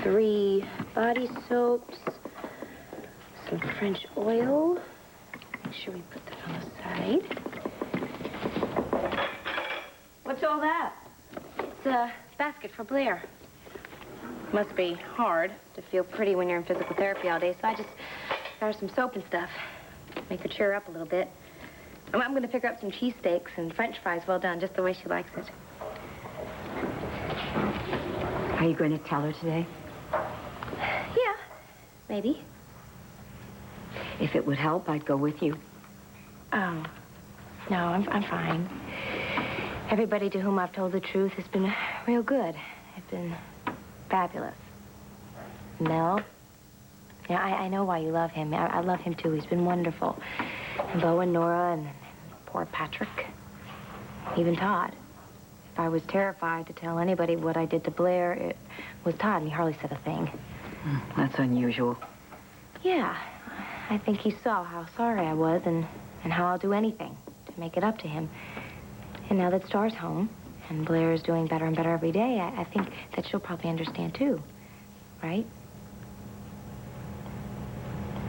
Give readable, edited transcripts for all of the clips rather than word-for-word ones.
3 body soaps, some French oil. Make sure we put that on the side. What's all that? It's a basket for Blair. Must be hard to feel pretty when you're in physical therapy all day, so I just got her some soap and stuff. Make her cheer up a little bit. I'm going to pick her up some cheesesteaks and French fries well done, just the way she likes it. Are you going to tell her today? Yeah, maybe. If it would help, I'd go with you. Oh, no, I'm fine. Everybody to whom I've told the truth has been real good. They've been fabulous. Mel? Yeah, I know why you love him. I love him, too. He's been wonderful. And Bo and Nora and poor Patrick. Even Todd. If I was terrified to tell anybody what I did to Blair, it was Todd, and he hardly said a thing. That's unusual. Yeah. I think he saw how sorry I was and how I'll do anything to make it up to him. And now that Star's home and Blair is doing better and better every day, I think that she'll probably understand, too. Right?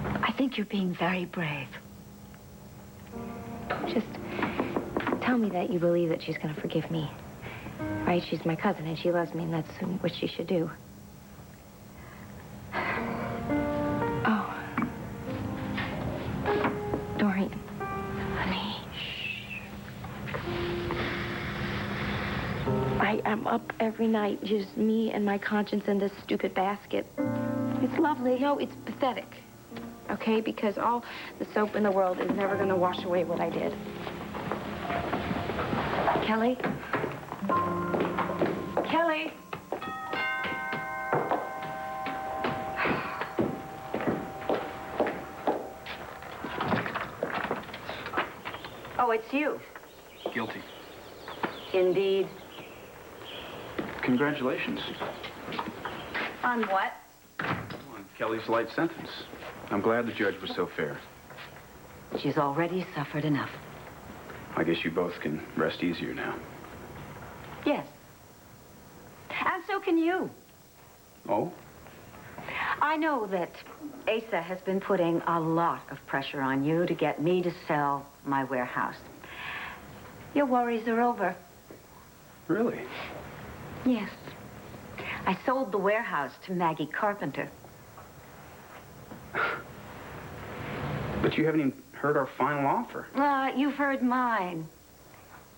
I think you're being very brave. Just tell me that you believe that she's going to forgive me. Right? She's my cousin, and she loves me, and that's what she should do. Oh. Dorian. Honey. Shh. I'm up every night, just me and my conscience in this stupid basket. It's lovely. No, it's pathetic. Okay? Because all the soap in the world is never going to wash away what I did. Kelly? Kelly? Oh, it's you. Guilty. Indeed. Congratulations. On what? On Kelly's light sentence. I'm glad the judge was so fair. She's already suffered enough. I guess you both can rest easier now. Yes. And so can you. Oh? I know that Asa has been putting a lot of pressure on you to get me to sell my warehouse. Your worries are over. Really? Yes. I sold the warehouse to Maggie Carpenter. But you haven't even heard our final offer. You've heard mine.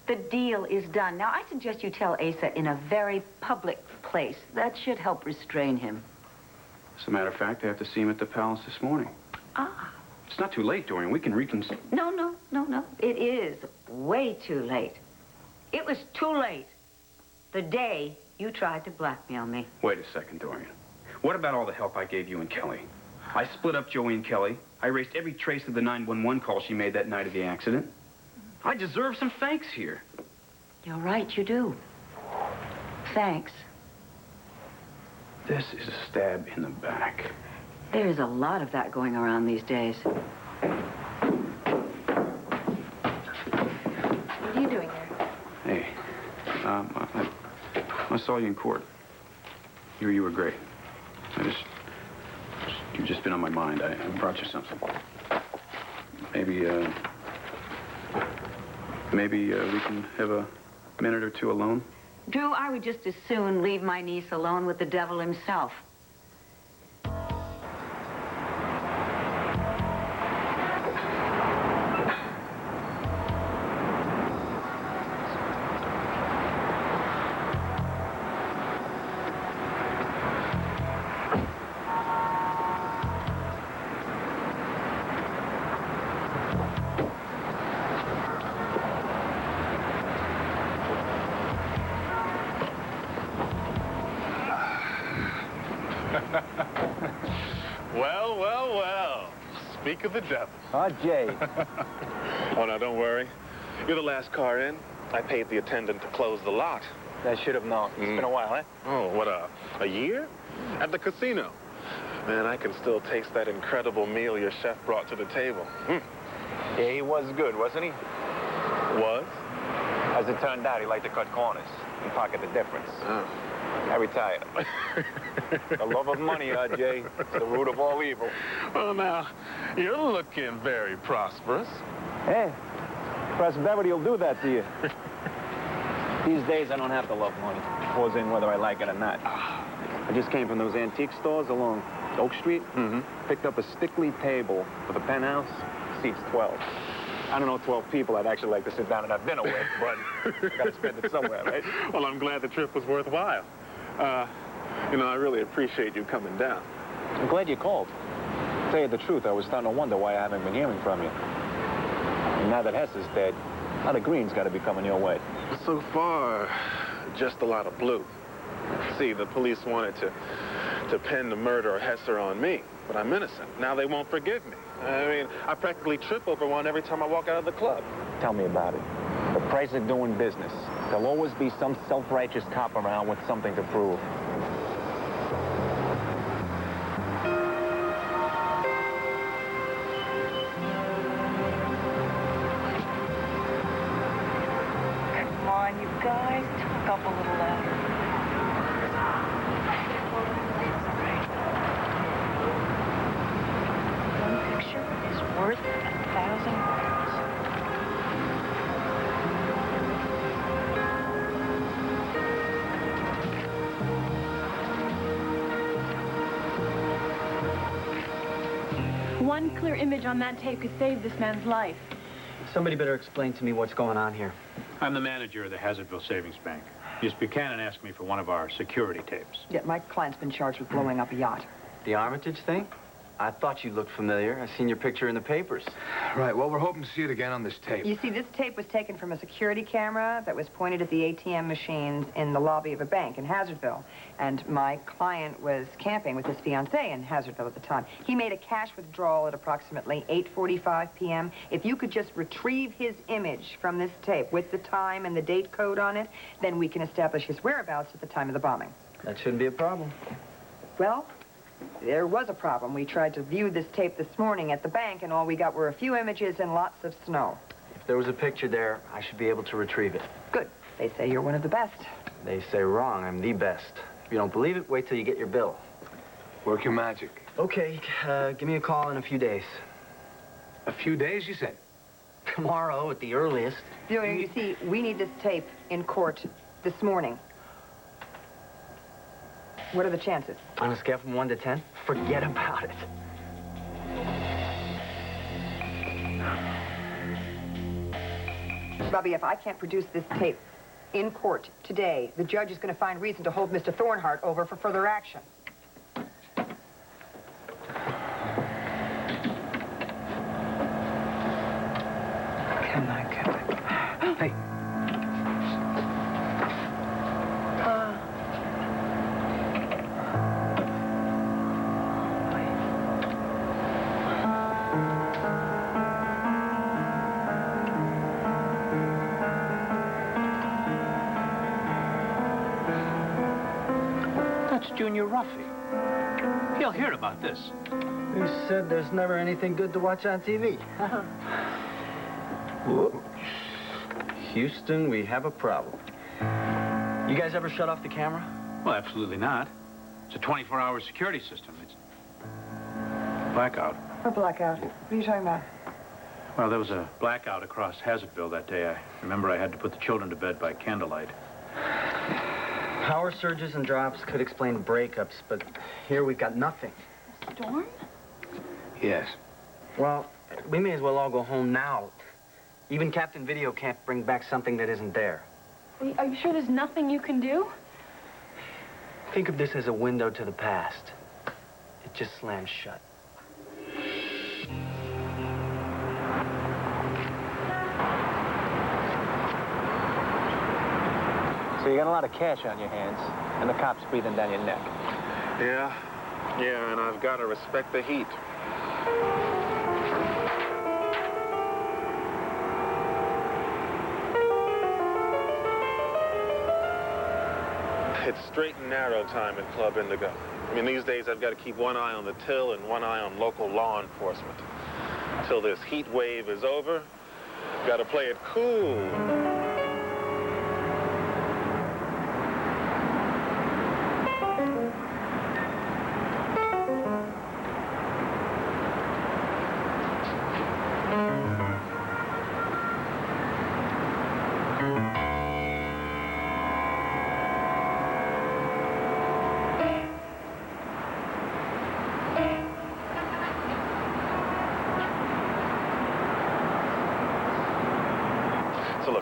The deal is done. Now, I suggest you tell Asa in a very public place. That should help restrain him. As a matter of fact, I have to see him at the palace this morning. Ah. It's not too late, Dorian. We can reconsider. No. It is way too late. It was too late the day you tried to blackmail me. Wait a second, Dorian. What about all the help I gave you and Kelly? I split up Joey and Kelly. I erased every trace of the 911 call she made that night of the accident. I deserve some thanks here. You're right, you do. Thanks. This is a stab in the back. There's a lot of that going around these days. What are you doing here? Hey, I saw you in court. You were great. You've just been on my mind. I brought you something. Maybe we can have a minute or two alone? Drew, I would just as soon leave my niece alone with the devil himself. Well. Speak of the devil. Oh, Jay. Oh, no, don't worry. You're the last car in. I paid the attendant to close the lot. I should have known. It's been a while, eh? Oh, what, a year? At the casino. Man, I can still taste that incredible meal your chef brought to the table. Yeah, he was good, wasn't he? Was? As it turned out, he liked to cut corners and pocket the difference. Oh. I retired. The love of money, Jay. It's the root of all evil. Well, now, you're looking very prosperous. Hey, prosperity will do that to you. These days, I don't have to love money. Pours in whether I like it or not. I just came from those antique stores along Oak Street. Picked up a Stickley table for the penthouse. Seats 12. I don't know 12 people I'd actually like to sit down and have dinner with, but gotta spend it somewhere, right? Well, I'm glad the trip was worthwhile. You know, I really appreciate you coming down. I'm glad you called. To tell you the truth, I was starting to wonder why I haven't been hearing from you. And now that Hess is dead, a lot of green's got to be coming your way. So far, just a lot of blue. See, the police wanted to pin the murder of Hesser on me, but I'm innocent. Now they won't forgive me. I mean, I practically trip over one every time I walk out of the club. Tell me about it. The price of doing business. There'll always be some self-righteous cop around with something to prove. Come on, you guys, talk up a little louder. One picture is worth 1,000 words. One clear image on that tape could save this man's life. Somebody better explain to me what's going on here. I'm the manager of the Hazardville Savings Bank. Miss Buchanan asked me for one of our security tapes. Yeah, my client's been charged with blowing up a yacht. The Armitage thing? I thought you looked familiar. I seen your picture in the papers. Right, well, we're hoping to see it again on this tape. You see, this tape was taken from a security camera that was pointed at the ATM machines in the lobby of a bank in Hazardville. And my client was camping with his fiancée in Hazardville at the time. He made a cash withdrawal at approximately 8:45 p.m. If you could just retrieve his image from this tape with the time and the date code on it, then we can establish his whereabouts at the time of the bombing. That shouldn't be a problem. Well, there was a problem. We tried to view this tape this morning at the bank, and all we got were a few images and lots of snow. If there was a picture there, I should be able to retrieve it. Good. They say you're one of the best. They say wrong. I'm the best. If you don't believe it, wait till you get your bill. Work your magic. Okay, give me a call in a few days. A few days, you said? Tomorrow at the earliest. You see, we need this tape in court this morning. What are the chances? On a scale from 1 to 10, forget about it. Bobby, if I can't produce this tape in court today, the judge is going to find reason to hold Mr. Thornhart over for further action. Come on, Kelly. Hey. That's Junior Ruffy. He'll hear about this. Who said there's never anything good to watch on TV? Whoop. Houston, we have a problem. You guys ever shut off the camera? Well, absolutely not. It's a 24-hour security system. It's blackout. What blackout? What are you talking about? Well, there was a blackout across Hazardville that day. I remember I had to put the children to bed by candlelight. Power surges and drops could explain breakups, but here we've got nothing. Storm? Yes. Well, we may as well all go home now. Even Captain Video can't bring back something that isn't there. Are you sure there's nothing you can do? Think of this as a window to the past. It just slams shut. So you got a lot of cash on your hands, and the cops breathing down your neck. Yeah, and I've got to respect the heat. It's straight and narrow time at Club Indigo. I mean, these days I've got to keep one eye on the till and one eye on local law enforcement. Till this heat wave is over, got to play it cool.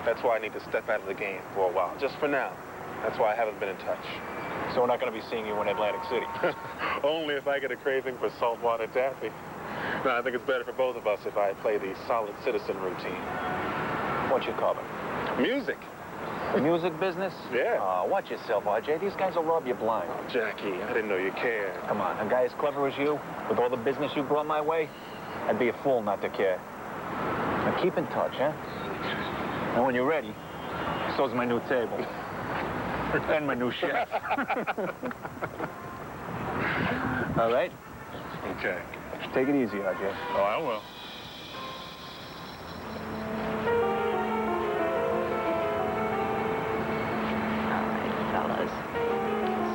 That's why I need to step out of the game for a while, just for now. That's why I haven't been in touch. So we're not going to be seeing you in Atlantic City. Only if I get a craving for saltwater taffy. No, I think it's better for both of us if I play the solid citizen routine. What you call it? Music. The music business? Yeah. Watch yourself, RJ. These guys will rob you blind. Jackie, I didn't know you cared. Come on, a guy as clever as you, with all the business you brought my way, I'd be a fool not to care. Now keep in touch, huh? And when you're ready, so's my new table. And my new chef. All right? Okay. Take it easy, RJ. Oh, I will. All right, fellas.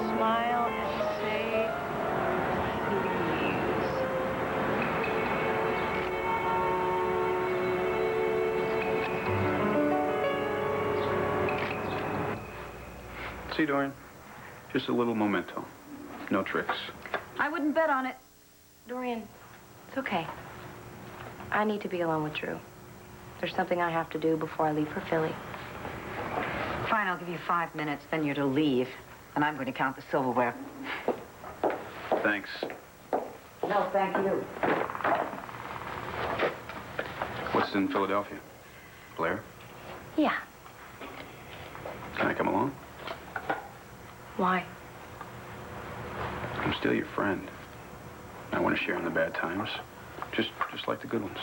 Smile and say please. See, Dorian? Just a little memento. No tricks. I wouldn't bet on it. Dorian, it's okay. I need to be alone with Drew. There's something I have to do before I leave for Philly. Fine, I'll give you 5 minutes, then you're to leave. And I'm going to count the silverware. Thanks. No, thank you. What's in Philadelphia? Blair? Yeah. Can I come along? Why? I'm still your friend. I want to share in the bad times. Just like the good ones.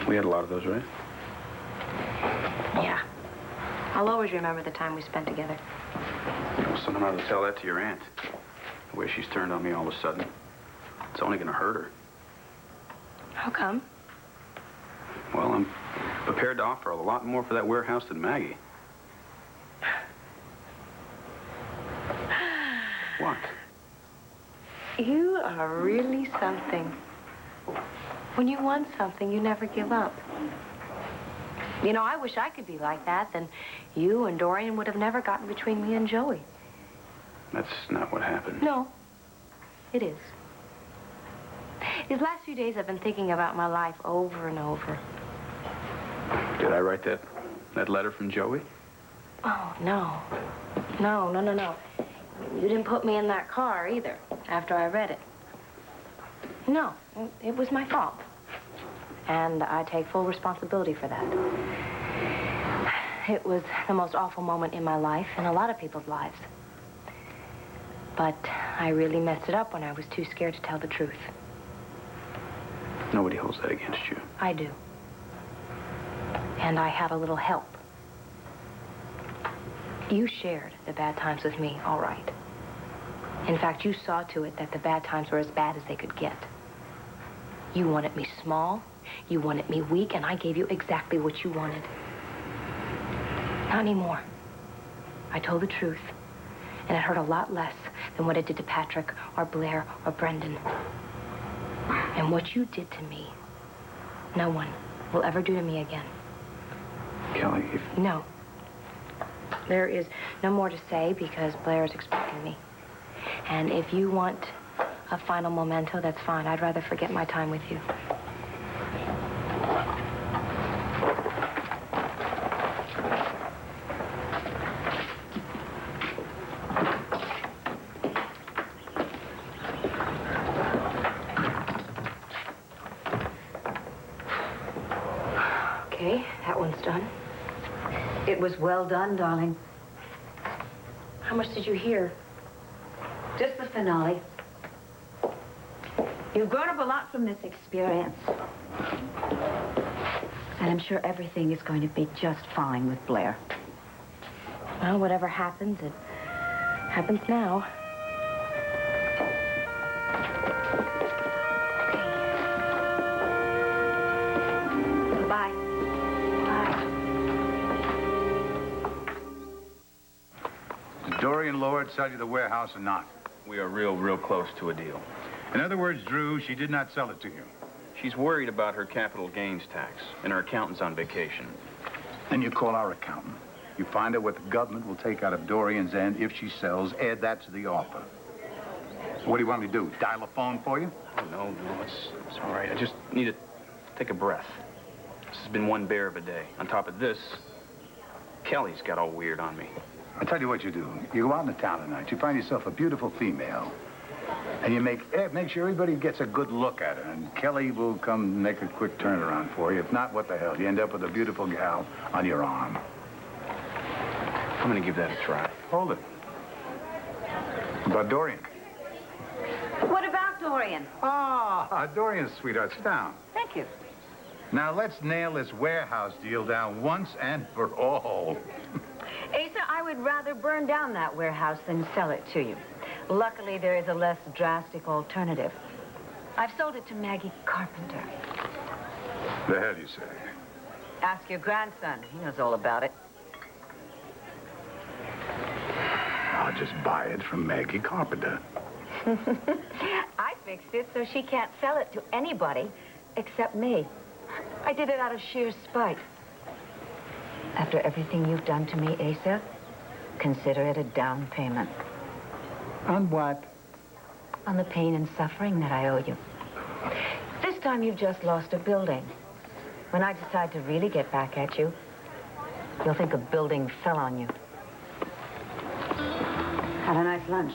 We had a lot of those, right? Yeah. I'll always remember the time we spent together. Well, someone ought to tell that to your aunt. The way she's turned on me all of a sudden. It's only going to hurt her. How come? Well, I'm prepared to offer a lot more for that warehouse than Maggie. What? You are really something. When you want something, you never give up. You know, I wish I could be like that. Then you and Dorian would have never gotten between me and Joey. That's not what happened. No, it is. These last few days, I've been thinking about my life over and over. Did I write that letter from Joey? Oh, no. No. You didn't put me in that car either after I read it. No, it was my fault. And I take full responsibility for that. It was the most awful moment in my life and a lot of people's lives. But I really messed it up when I was too scared to tell the truth. Nobody holds that against you. I do. And I had a little help. You shared the bad times with me, all right. In fact, you saw to it that the bad times were as bad as they could get. You wanted me small, you wanted me weak, and I gave you exactly what you wanted. Not anymore. I told the truth, and it hurt a lot less than what it did to Patrick or Blair or Brendan. And what you did to me, no one will ever do to me again. Kelly, if... No. There is no more to say because Blair is expecting me. And if you want a final memento, that's fine. I'd rather forget my time with you. Okay, that one's done. It was well done, darling. How much did you hear? Just the finale. You've grown up a lot from this experience. And I'm sure everything is going to be just fine with Blair. Well, whatever happens, it happens now. Okay. Bye. Did Dorian Lord sell you the warehouse or not? We are real close to a deal. In other words, Drew, she did not sell it to you. She's worried about her capital gains tax, and her accountant's on vacation. Then you call our accountant. You find out what the government will take out of Dorian's end if she sells, add that to the offer. What do you want me to do, dial a phone for you? No, it's all right. I just need to take a breath. This has been one bear of a day. On top of this, Kelly's got all weird on me. I'll tell you what you do. You go out in the town tonight, you find yourself a beautiful female, and you make sure everybody gets a good look at her, and Kelly will come make a quick turnaround for you. If not, what the hell? You end up with a beautiful gal on your arm. I'm gonna give that a try. Hold it. About Dorian. What about Dorian? Ah, Dorian's sweetheart. Sit down. Thank you. Now, let's nail this warehouse deal down once and for all. Asa, I would rather burn down that warehouse than sell it to you. Luckily, there is a less drastic alternative. I've sold it to Maggie Carpenter. The hell you say? Ask your grandson. He knows all about it. I'll just buy it from Maggie Carpenter. I fixed it so she can't sell it to anybody except me. I did it out of sheer spite. After everything you've done to me, Asa, consider it a down payment. On what? On the pain and suffering that I owe you. This time you've just lost a building. When I decide to really get back at you, you'll think a building fell on you. Have a nice lunch.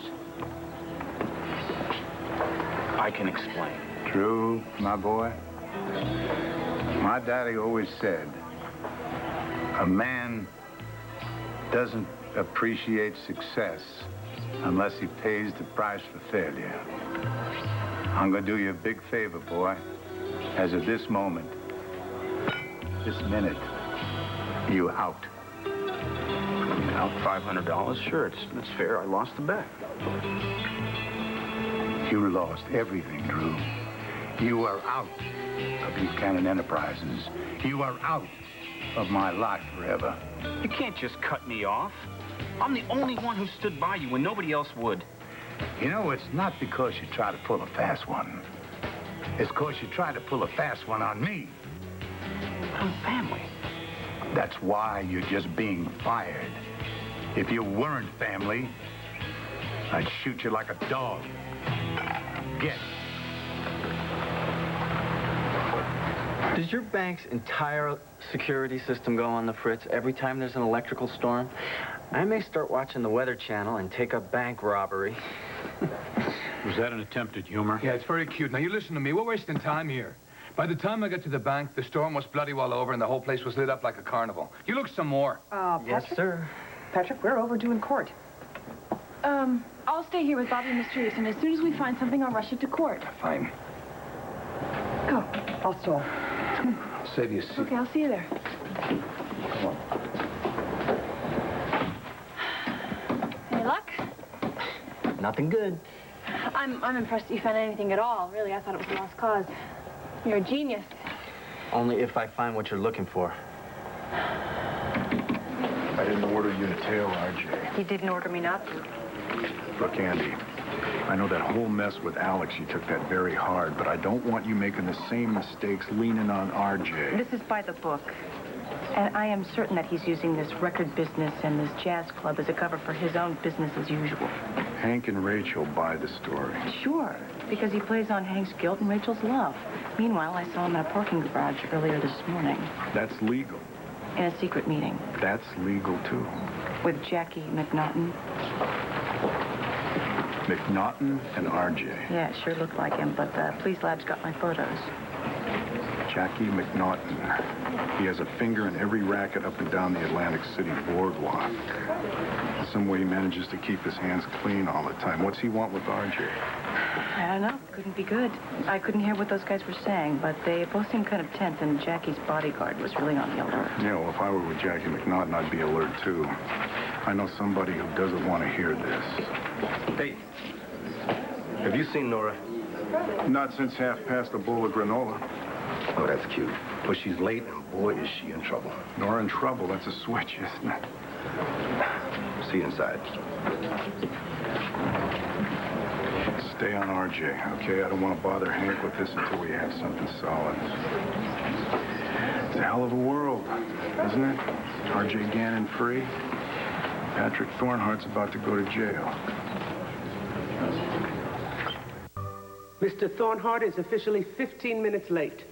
I can explain. True, my boy. My daddy always said, a man doesn't appreciate success unless he pays the price for failure. I'm gonna do you a big favor, boy. As of this moment, this minute, you out. Out $500? Sure, it's fair. I lost the bet. You lost everything, Drew. You are out of Buchanan Enterprises. You are out of my life forever. You can't just cut me off. I'm the only one who stood by you when nobody else would. You know, it's not because you try to pull a fast one. It's because you try to pull a fast one on me. I'm family. That's why you're just being fired. If you weren't family, I'd shoot you like a dog. Get. Does your bank's entire security system go on the fritz every time there's an electrical storm? I may start watching the Weather Channel and take up bank robbery. Was that an attempt at humor? Yeah, it's very cute. Now, you listen to me. We're wasting time here. By the time I got to the bank, the storm was bloody well over and the whole place was lit up like a carnival. You look some more. Patrick? Yes, sir. Patrick, we're overdue in court. I'll stay here with Bobby Mysterious, and as soon as we find something, I'll rush it to court. Fine. Go. I'll stall. I'll save you a seat. Okay, I'll see you there. Come on. Any luck? Nothing good. I'm impressed that you found anything at all. Really, I thought it was a lost cause. You're a genius. Only if I find what you're looking for. I didn't order you to tail RJ. You didn't order me not to. Look, Andy, I know that whole mess with Alex, you took that very hard, but I don't want you making the same mistakes leaning on RJ. This is by the book. And I am certain that he's using this record business and this jazz club as a cover for his own business as usual. Hank and Rachel buy the story. Sure, because he plays on Hank's guilt and Rachel's love. Meanwhile, I saw him in a parking garage earlier this morning. That's legal. In a secret meeting. That's legal, too. With Jackie McNaughton. McNaughton and RJ. Yeah, it sure looked like him, but Police Lab's got my photos. Jackie McNaughton. He has a finger in every racket up and down the Atlantic City boardwalk. Some way he manages to keep his hands clean all the time. What's he want with RJ? I don't know. Couldn't be good. I couldn't hear what those guys were saying, but they both seemed kind of tense, and Jackie's bodyguard was really on the alert. Yeah, well, if I were with Jackie McNaughton, I'd be alert, too. I know somebody who doesn't want to hear this. Hey, have you seen Nora? Not since half past a bowl of granola. Oh, that's cute. But she's late, and boy, is she in trouble. Nora in trouble, that's a switch, isn't it? See you inside. Stay on RJ, okay? I don't want to bother Hank with this until we have something solid. It's a hell of a world, isn't it? RJ Gannon free. Patrick Thornhart's about to go to jail. Mr. Thornhart is officially 15 minutes late.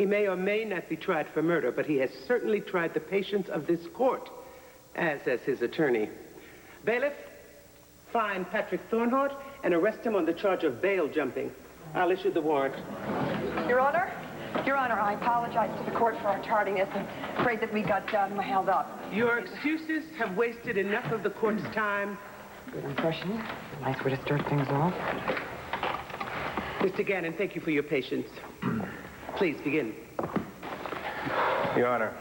He may or may not be tried for murder, but he has certainly tried the patience of this court, as his attorney. Bailiff, find Patrick Thornhart and arrest him on the charge of bail jumping. I'll issue the warrant. Your Honor, I apologize to the court for our tardiness and afraid that we got held up. Your excuses have wasted enough of the court's time. Good impression. Nice way to start things off. Mr. Gannon, thank you for your patience. Please begin. Your Honor,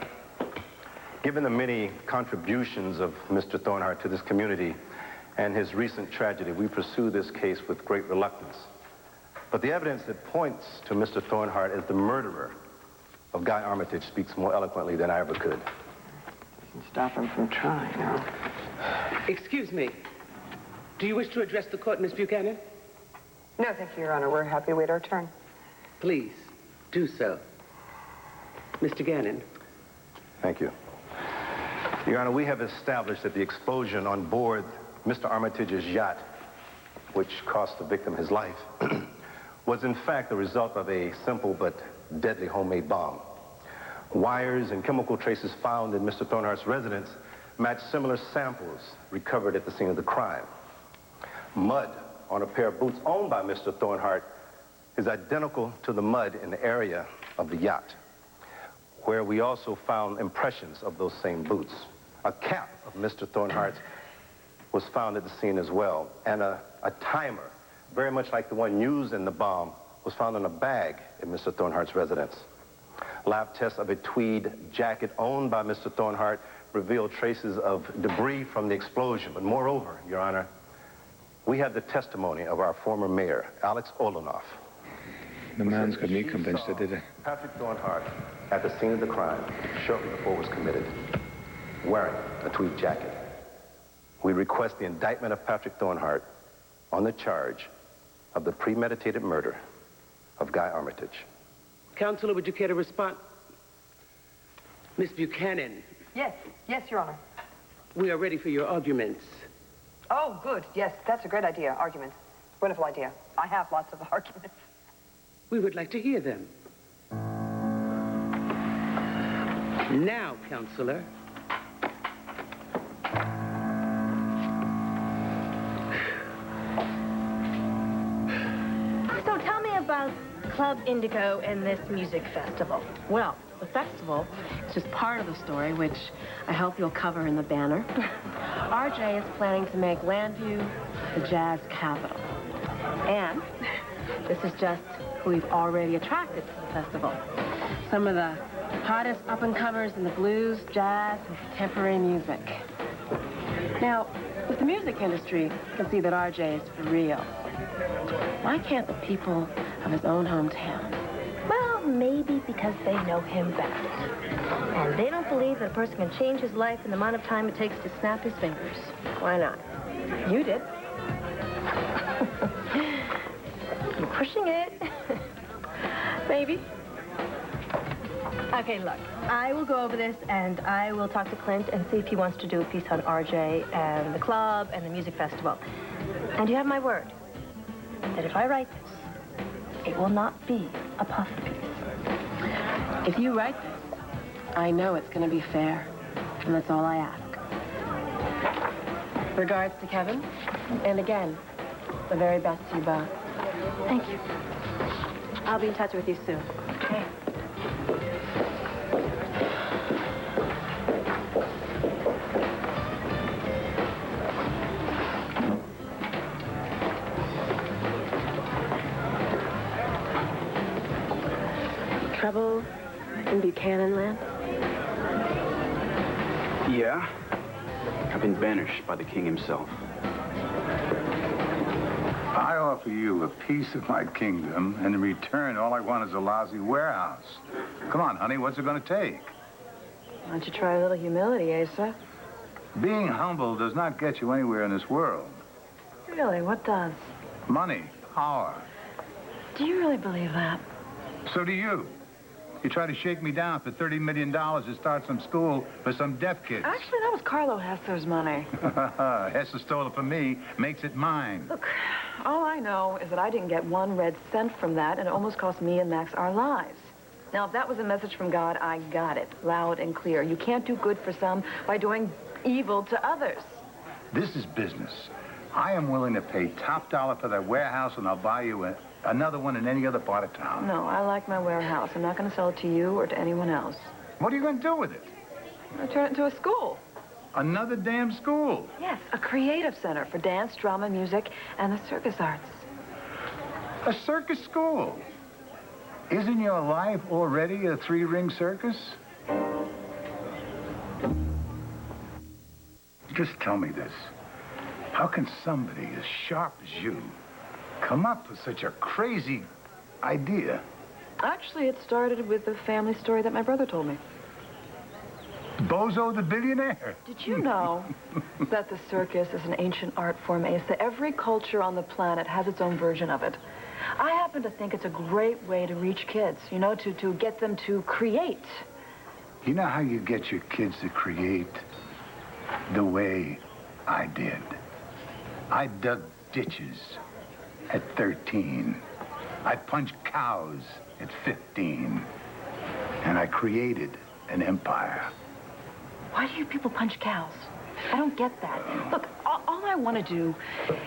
given the many contributions of Mr. Thornhart to this community and his recent tragedy, we pursue this case with great reluctance. But the evidence that points to Mr. Thornhart as the murderer of Guy Armitage speaks more eloquently than I ever could. Doesn't stop him from trying, no? Excuse me. Do you wish to address the court, Miss Buchanan? No, thank you, Your Honor. We're happy to wait our turn. Please, do so. Mr. Gannon. Thank you. Your Honor, we have established that the explosion on board Mr. Armitage's yacht, which cost the victim his life, was in fact the result of a simple but deadly homemade bomb. Wires and chemical traces found in Mr. Thornhart's residence matched similar samples recovered at the scene of the crime. Mud on a pair of boots owned by Mr. Thornhart is identical to the mud in the area of the yacht, where we also found impressions of those same boots. A cap of Mr. Thornhart's was found at the scene as well, and a timer, very much like the one used in the bomb, was found in a bag in Mr. Thornhart's residence. Lab tests of a tweed jacket owned by Mr. Thornhart revealed traces of debris from the explosion. But moreover, Your Honor, we have the testimony of our former mayor, Alex Oltl. The man's got me convinced that did it. Patrick Thornhart at the scene of the crime shortly before it was committed, wearing a tweed jacket. We request the indictment of Patrick Thornhart on the charge of the premeditated murder of Guy Armitage. Counselor, would you care to respond? Miss Buchanan. Yes, Your Honor. We are ready for your arguments. Oh, good. Yes, that's a great idea. Arguments. Wonderful idea. I have lots of arguments. We would like to hear them. Now, Counselor. So tell me about Club Indigo and this music festival. Well, the festival is just part of the story, which I hope you'll cover in the banner. RJ is planning to make Landview the jazz capital. And this is just who we've already attracted to the festival. Some of the hottest up-and-comers in the blues, jazz, and contemporary music. Now, with the music industry, you can see that RJ is for real. Why can't the people of his own hometown? Well, maybe because they know him best. And they don't believe that a person can change his life in the amount of time it takes to snap his fingers. Why not? You did. You're pushing it. Maybe. Okay, look, I will go over this and I will talk to Clint and see if he wants to do a piece on RJ and the club and the music festival. And you have my word that if I write this, it will not be a puff piece. If you write this, I know it's going to be fair, and that's all I ask. Regards to Kevin, and again, the very best to you both. Thank you. I'll be in touch with you soon. Okay. Trouble in Buchanan land? Yeah. I've been banished by the king himself. I offer you a piece of my kingdom, and in return, all I want is a lousy warehouse. Come on, honey, what's it going to take? Why don't you try a little humility, Asa? Being humble does not get you anywhere in this world. Really, what does? Money, power. Do you really believe that? So do you. You try to shake me down for $30 million to start some school for some deaf kids. Actually, that was Carlo Hesser's money. Hesser stole it from me, makes it mine. Look, all I know is that I didn't get one red cent from that, and it almost cost me and Max our lives. Now, if that was a message from God, I got it, loud and clear. You can't do good for some by doing evil to others. This is business. I am willing to pay top dollar for that warehouse, and I'll buy you another one in any other part of town. No, I like my warehouse. I'm not going to sell it to you or to anyone else. What are you going to do with it? I'll turn it into a school. Another damn school? Yes, a creative center for dance, drama, music, and the circus arts. A circus school? Isn't your life already a three-ring circus? Just tell me this. How can somebody as sharp as you come up with such a crazy idea? Actually, it started with a family story that my brother told me. Bozo the billionaire. Did you know that the circus is an ancient art form, Asa? Every culture on the planet has its own version of it. I happen to think it's a great way to reach kids, you know, to get them to create. You know how you get your kids to create? The way I did. I dug ditches at 13. I punched cows at 15. And I created an empire. Why do you people punch cows? I don't get that. Look, all I want to do,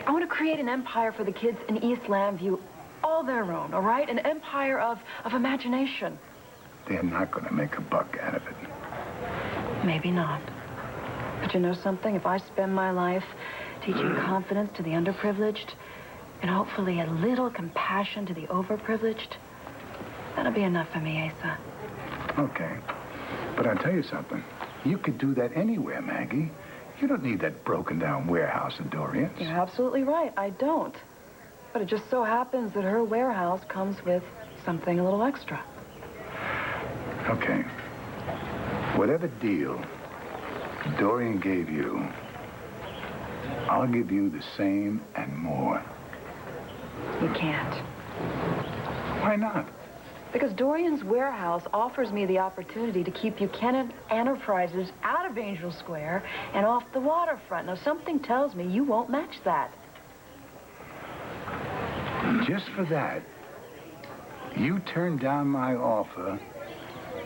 I want to create an empire for the kids in East Lambview, all their own, all right? An empire of imagination. They're not going to make a buck out of it. Maybe not. But you know something? If I spend my life teaching confidence to the underprivileged and hopefully a little compassion to the overprivileged, that'll be enough for me, Asa. Okay. But I'll tell you something. You could do that anywhere, Maggie. You don't need that broken-down warehouse in Dorian's. You're absolutely right. I don't. But it just so happens that her warehouse comes with something a little extra. Okay. Whatever deal Dorian gave you, I'll give you the same and more. You can't. Why not? Because Dorian's warehouse offers me the opportunity to keep Buchanan Enterprises out of Angel Square and off the waterfront. Now, something tells me you won't match that. Just for that, you turned down my offer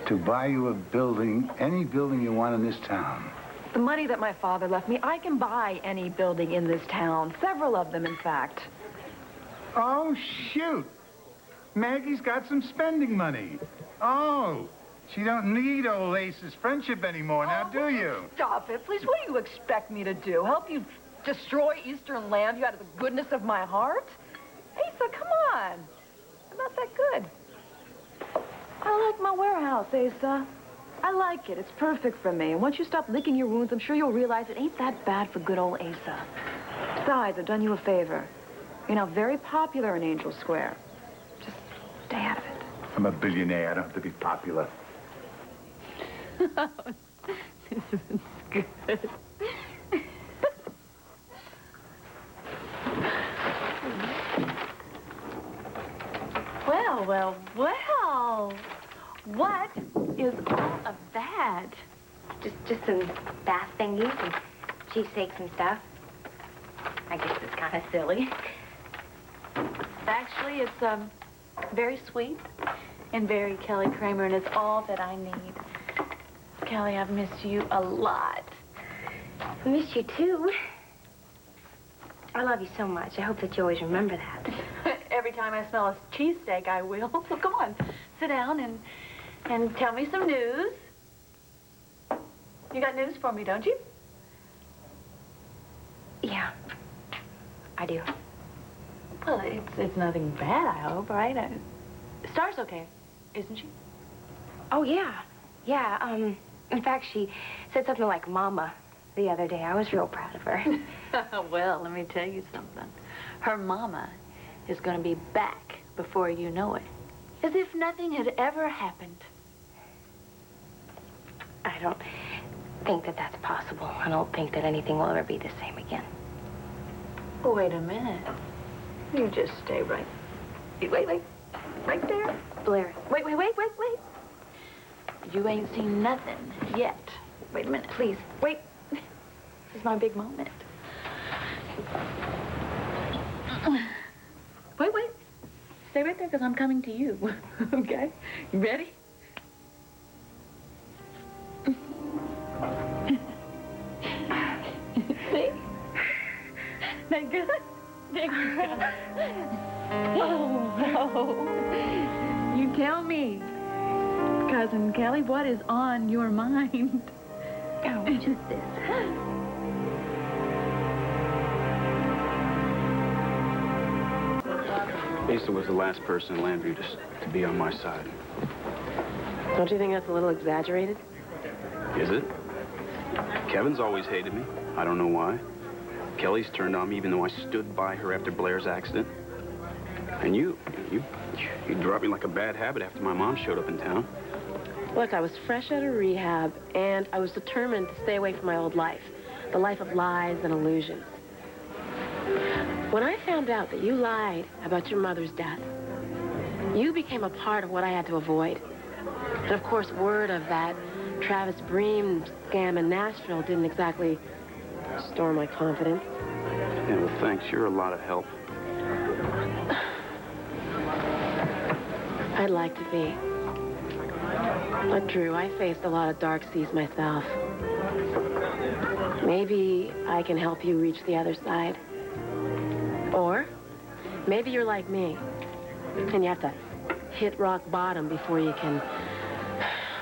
to buy you a building, any building you want in this town. The money that my father left me, I can buy any building in this town. Several of them, in fact. Oh, shoot. Maggie's got some spending money. Oh, she don't need old Ace's friendship anymore, now do you? Stop it, please. What do you expect me to do? Help you destroy Eastern Lambview out of the goodness of my heart? Asa, come on. I'm not that good. I like my warehouse, Asa. I like it. It's perfect for me. And once you stop licking your wounds, I'm sure you'll realize it ain't that bad for good old Asa. Besides, I've done you a favor. You're now very popular in Angel Square. Just stay out of it. I'm a billionaire. I don't have to be popular. This is good. Well. What is all of that? Just some bath thingies and cheesesteaks and stuff. I guess it's kind of silly. Actually, it's very sweet and very Kelly Kramer, and it's all that I need. Kelly, I've missed you a lot. I miss you, too. I love you so much. I hope that you always remember that. Every time I smell a cheesesteak, I will. Well, come on, sit down and tell me some news. You got news for me, don't you? Yeah, I do. Well, it's nothing bad, I hope, right? Star's okay, isn't she? Oh, yeah. Yeah, in fact, she said something like mama the other day. I was real proud of her. Well, let me tell you something. Her mama is going to be back before you know it. As if nothing had ever happened. I don't think that that's possible. I don't think that anything will ever be the same again. Oh, wait a minute. You just stay right. Wait. Right there. Blair. Wait. You ain't seen nothing yet. Wait a minute, please. Wait. This is my big moment. Wait. Stay right there, because I'm coming to you. Okay? You ready? Oh, no. You tell me. Cousin Kelly, what is on your mind? Oh, just this. Asa was the last person in Landview to be on my side. Don't you think that's a little exaggerated? Is it? Kevin's always hated me. I don't know why. Kelly's turned on me even though I stood by her after Blair's accident. And you dropped me like a bad habit after my mom showed up in town. Look, I was fresh out of rehab, and I was determined to stay away from my old life, the life of lies and illusions. When I found out that you lied about your mother's death, you became a part of what I had to avoid. And of course, word of that Travis Bream scam in Nashville didn't exactly restore my confidence. Yeah, well, thanks. You're a lot of help. I'd like to be. But Drew, I faced a lot of dark seas myself. Maybe I can help you reach the other side. Or maybe you're like me, and you have to hit rock bottom before you can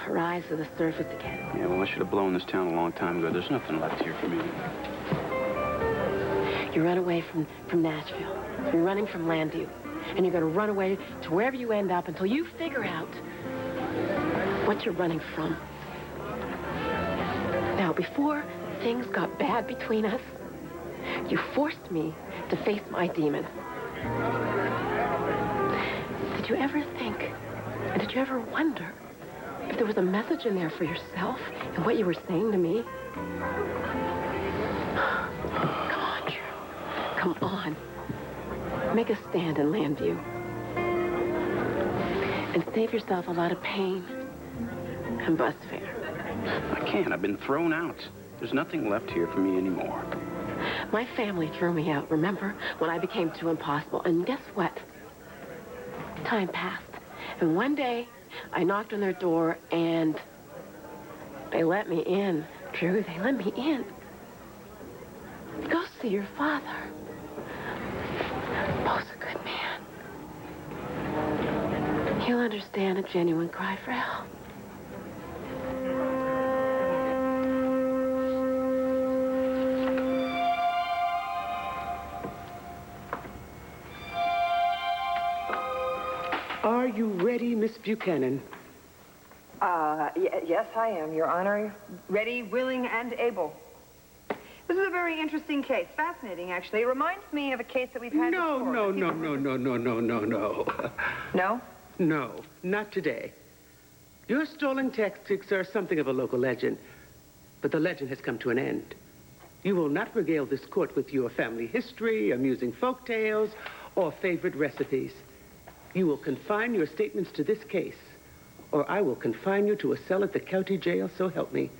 rise to the surface again. Yeah, well, I should have blown this town a long time ago. There's nothing left here for me. You run away from Nashville. You're running from Landview. And you're going to run away to wherever you end up until you figure out what you're running from. Now, before things got bad between us, you forced me to face my demon. Did you ever think, and did you ever wonder, if there was a message in there for yourself and what you were saying to me? Come on, Drew. Come on. Make a stand in Landview. And save yourself a lot of pain and bus fare. I can't. I've been thrown out. There's nothing left here for me anymore. My family threw me out, remember? When I became too impossible. And guess what? Time passed. And one day, I knocked on their door, and they let me in. Drew, they let me in. Go see your father. Bo's a good man. He'll understand a genuine cry for help. Are you ready, Miss Buchanan? Yes, I am, Your Honor. Ready, willing, and able. This is a very interesting case. Fascinating, actually. It reminds me of a case that we've had before. No. No? No, not today. Your stalling tactics are something of a local legend, but the legend has come to an end. You will not regale this court with your family history, amusing folk tales, or favorite recipes. You will confine your statements to this case, or I will confine you to a cell at the county jail, so help me.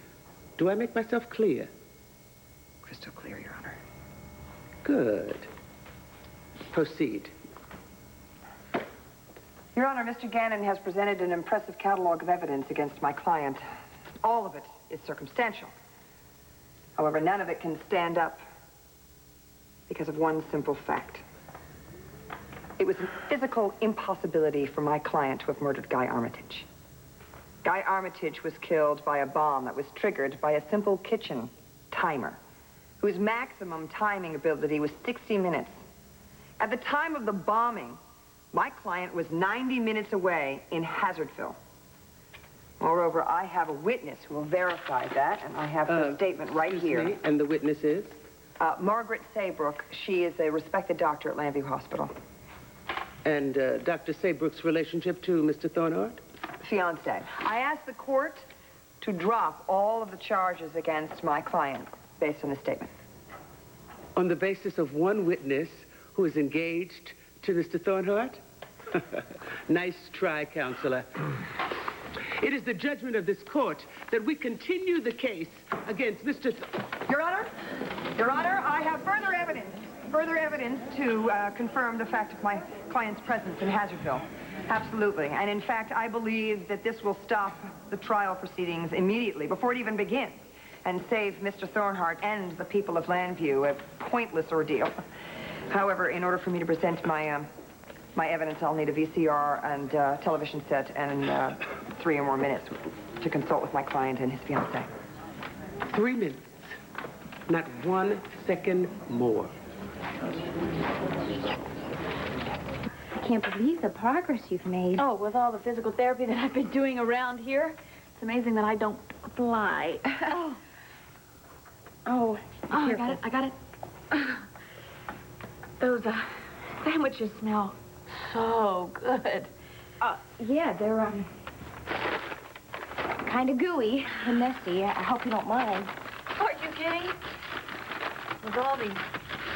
Do I make myself clear? Crystal clear, Your Honor. Good. Proceed. Your Honor, Mr. Gannon has presented an impressive catalog of evidence against my client. All of it is circumstantial. However, none of it can stand up because of one simple fact. It was a physical impossibility for my client to have murdered Guy Armitage. Guy Armitage was killed by a bomb that was triggered by a simple kitchen timer, whose maximum timing ability was 60 minutes. At the time of the bombing, my client was 90 minutes away in Hazardville. Moreover, I have a witness who will verify that, and I have her statement right here. Me, and the witness is? Margaret Saybrook. She is a respected doctor at Landview Hospital. And Dr. Saybrook's relationship to Mr. Thornhart? Fiancé. I asked the court to drop all of the charges against my client based on the statement. On the basis of one witness who is engaged to Mr. Thornhart? Nice try, Counselor. It is the judgment of this court that we continue the case against Mr. Your Honor, I have further evidence to confirm the fact of my client's presence in Hazardville. Absolutely. And in fact, I believe that this will stop the trial proceedings immediately, before it even begins, and save Mr. Thornhart and the people of Landview a pointless ordeal. However, in order for me to present my my evidence, I'll need a VCR and television set and 3 or more minutes to consult with my client and his fiancée. 3 minutes. Not 1 second more. I can't believe the progress you've made. Oh, with all the physical therapy that I've been doing around here, it's amazing that I don't fly. Oh, I got it. I got it. Those sandwiches smell so good. yeah, they're, kind of gooey and messy. I hope you don't mind. Are you kidding? With all the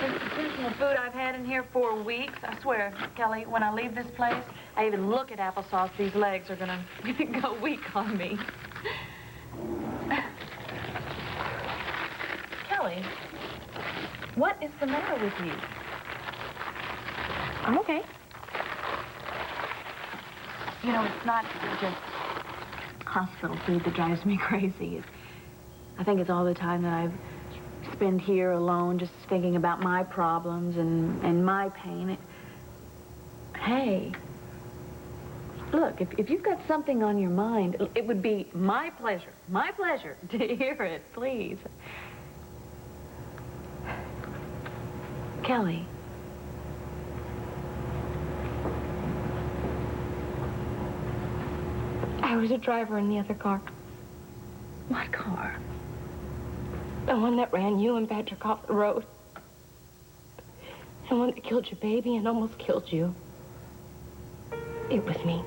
institutional food I've had in here for weeks, I swear, Kelly, when I leave this place, I even look at applesauce, these legs are gonna go weak on me. Kelly, what is the matter with you? I'm okay. You know, it's not just hospital food that drives me crazy. I think it's all the time that I spend here alone just thinking about my problems and my pain. Hey, look, if you've got something on your mind, it would be my pleasure to hear it, please. Kelly. I was a driver in the other car. What car? The one that ran you and Patrick off the road. The one that killed your baby and almost killed you. It was me.